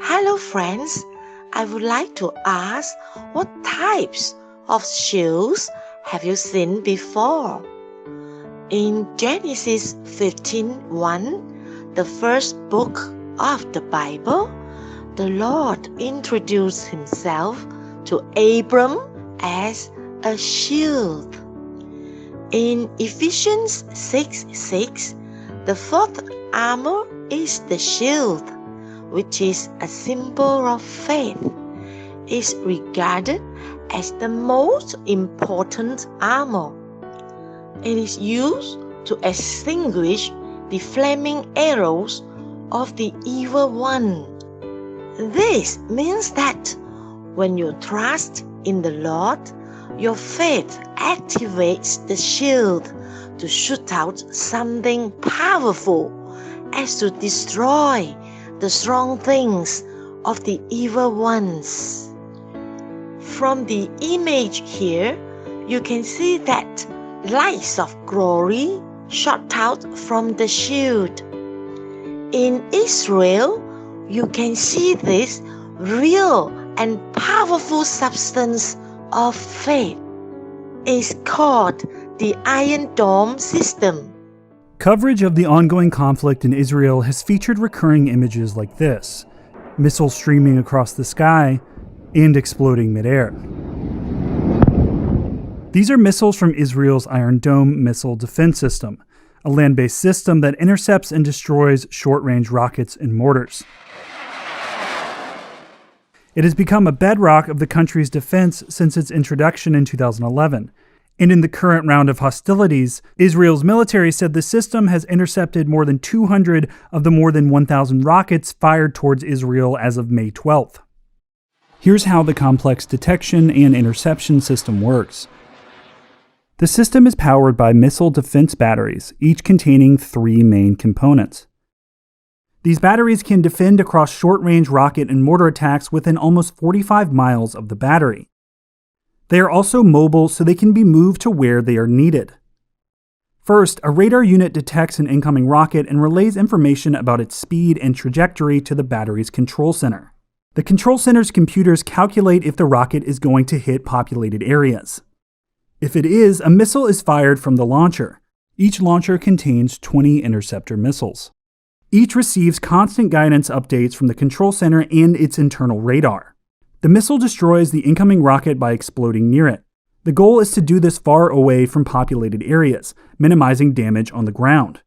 Hello friends, I would like to ask what types of shields have you seen before? In Genesis 15:1, the first book of the Bible, the Lord introduced himself to Abram as a shield. In Ephesians 6:6, the fourth armor is the shield, which is a symbol of faith, is regarded as the most important armor. It is used to extinguish the flaming arrows of the evil one. This means that when you trust in the Lord, your faith activates the shield to shoot out something powerful as to destroy the strong things of the evil ones. From the image here, you can see that lights of glory shot out from the shield. In Israel, you can see this real and powerful substance of faith. It's called the Iron Dome system. Coverage of the ongoing conflict in Israel has featured recurring images like this: missiles streaming across the sky and exploding midair. These are missiles from Israel's Iron Dome missile defense system, a land-based system that intercepts and destroys short-range rockets and mortars. It has become a bedrock of the country's defense since its introduction in 2011. And in the current round of hostilities, Israel's military said the system has intercepted more than 200 of the more than 1,000 rockets fired towards Israel as of May 12th. Here's how the complex detection and interception system works. The system is powered by missile defense batteries, each containing 3 main components. These batteries can defend across short-range rocket and mortar attacks within almost 45 miles of the battery. They are also mobile, so they can be moved to where they are needed. First, a radar unit detects an incoming rocket and relays information about its speed and trajectory to the battery's control center. The control center's computers calculate if the rocket is going to hit populated areas. If it is, a missile is fired from the launcher. Each launcher contains 20 interceptor missiles. Each receives constant guidance updates from the control center and its internal radar. The missile destroys the incoming rocket by exploding near it. The goal is to do this far away from populated areas, minimizing damage on the ground.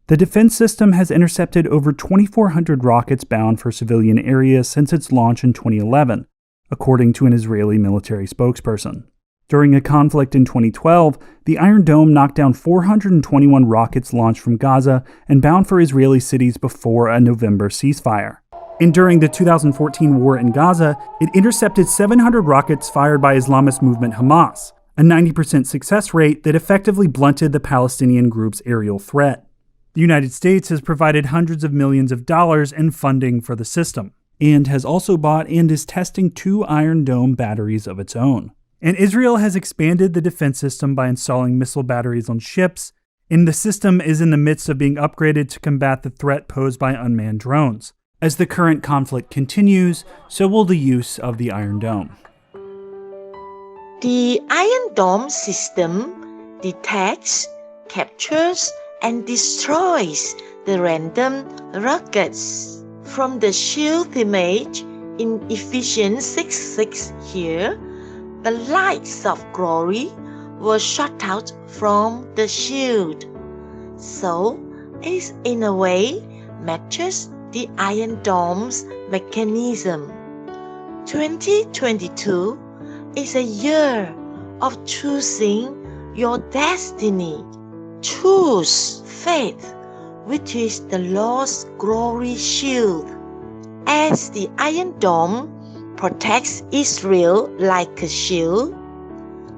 The defense system has intercepted over 2,400 rockets bound for civilian areas since its launch in 2011, according to an Israeli military spokesperson. During a conflict in 2012, the Iron Dome knocked down 421 rockets launched from Gaza and bound for Israeli cities before a November ceasefire. And during the 2014 war in Gaza, it intercepted 700 rockets fired by Islamist movement Hamas, a 90% success rate that effectively blunted the Palestinian group's aerial threat. The United States has provided hundreds of millions of dollars in funding for the system, and has also bought and is testing 2 Iron Dome batteries of its own. And Israel has expanded the defense system by installing missile batteries on ships, and the system is in the midst of being upgraded to combat the threat posed by unmanned drones. As the current conflict continues, so will the use of the Iron Dome. The Iron Dome system detects, captures, and destroys the random rockets. From the shield image in Ephesians 6:6 here, the lights of glory were shot out from the shield. So it in a way matches the Iron Dome's mechanism. 2022 is a year of choosing your destiny. Choose faith, which is the Lord's glory shield. As the Iron Dome protects Israel like a shield,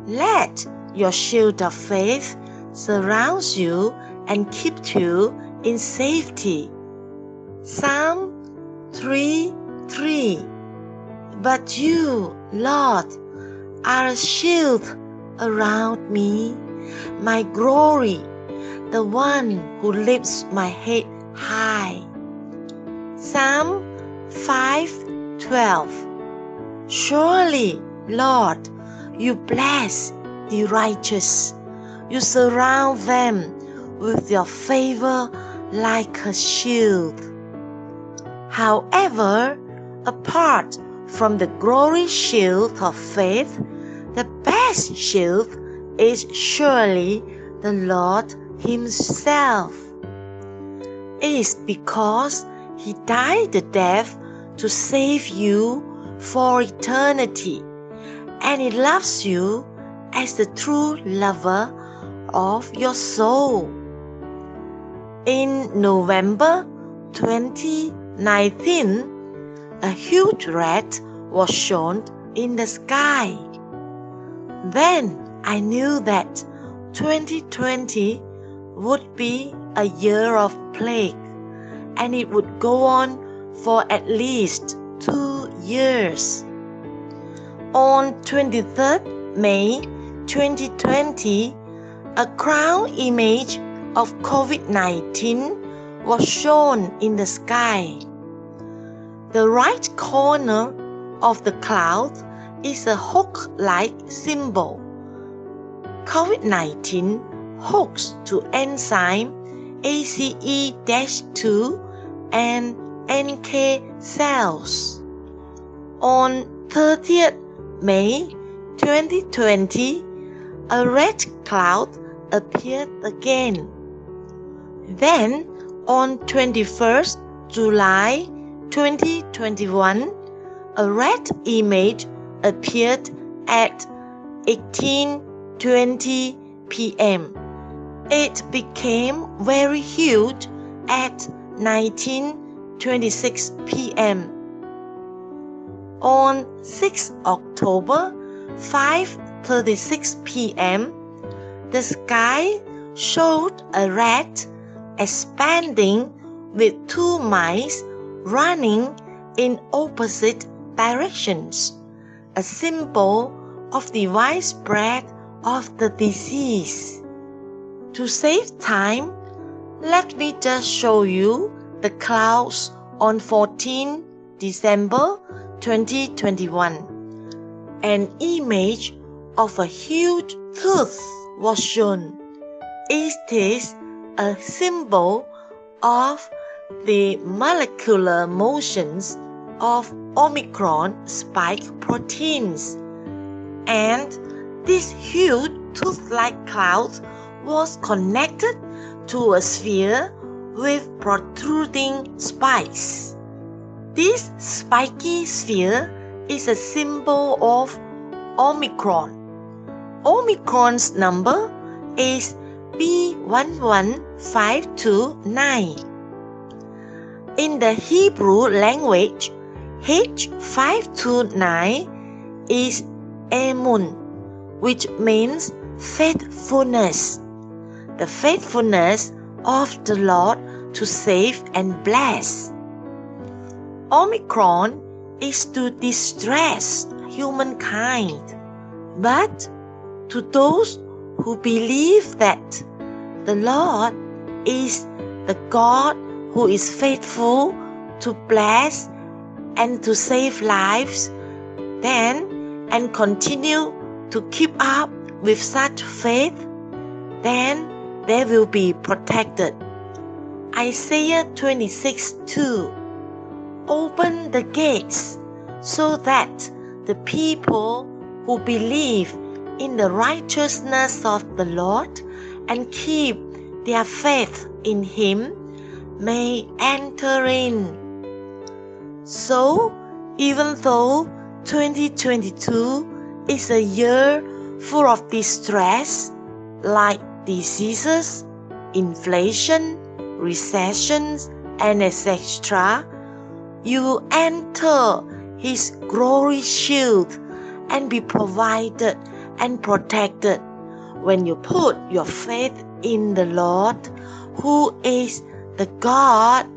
let your shield of faith surround you and keep you in safety. Psalm 3:3. But you, Lord, are a shield around me, my glory, the one who lifts my head high. Psalm 5:12. Surely, Lord, you bless the righteous. You surround them with your favor like a shield. However, apart from the glory shield of faith, the best shield is surely the Lord Himself. It is because He died the death to save you for eternity, and He loves you as the true lover of your soul. In November 2019, a huge rat was shown in the sky. Then I knew that 2020 would be a year of plague, and it would go on for at least 2 years. On 23rd May 2020, a ground image of COVID-19 was shown in the sky. The right corner of the cloud is a hook-like symbol. COVID-19 hooks to enzyme ACE-2 and NK cells. On 30th May 2020, a red cloud appeared again. Then, on 21st July 2021, a red image appeared at 18:20 p.m. It became very huge at 19:26 p.m. On 6 October 5:36 p.m., the sky showed a rat expanding with 2 mice running in opposite directions, a symbol of the widespread of the disease. To save time, let me just show you the clouds on 14 December 2021. An image of a huge tooth was shown. It is a symbol of the molecular motions of Omicron spike proteins. And this huge tooth-like cloud was connected to a sphere with protruding spikes. This spiky sphere is a symbol of Omicron. Omicron's number is B11529. In the Hebrew language, H529 is Emun, which means faithfulness. The faithfulness of the Lord to save and bless. Omicron is to distress humankind, but to those who believe that the Lord is the God who is faithful to bless and to save lives, then and continue to keep up with such faith, then they will be protected. Isaiah 26:2. Open the gates so that the people who believe in the righteousness of the Lord and keep their faith in Him may enter in. So, even though 2022 is a year full of distress like diseases, inflation, recessions, and etc., you enter His glory shield and be provided and protected when you put your faith in the Lord, who is the God,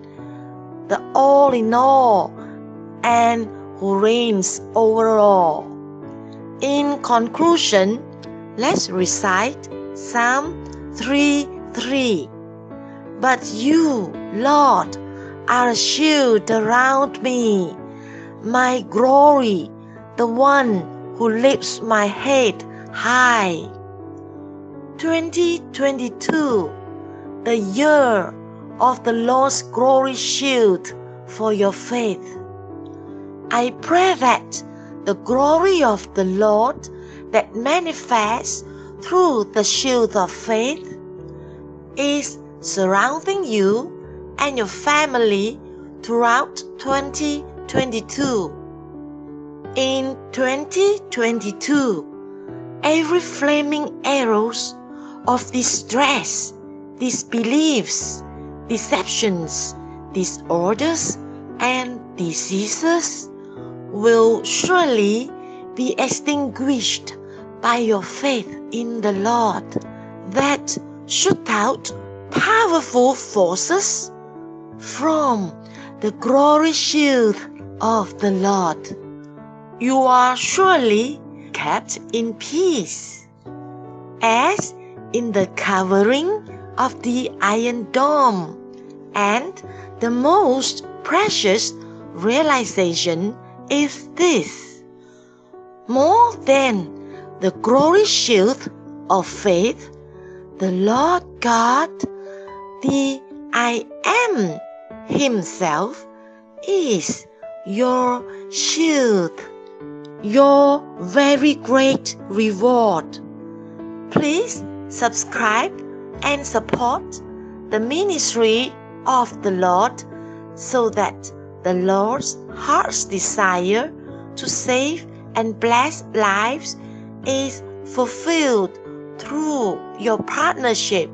the all in all, and who reigns over all. In conclusion, let's recite Psalm 3:3. But you, Lord, are a shield around me, my glory, the one who lifts my head high. 2022, the year of the Lord's glory shield for your faith. I pray that the glory of the Lord that manifests through the shield of faith is surrounding you and your family throughout 2022. In 2022, every flaming arrows of distress, disbeliefs, deceptions, disorders, and diseases will surely be extinguished by your faith in the Lord that shoot out powerful forces from the glory shield of the Lord. You are surely kept in peace, as in the covering of the Iron Dome, and the most precious realization is this: more than the glory shield of faith, the Lord God, the I Am Himself, is your shield, your very great reward. Please subscribe and support the ministry of the Lord so that the Lord's heart's desire to save and bless lives is fulfilled through your partnership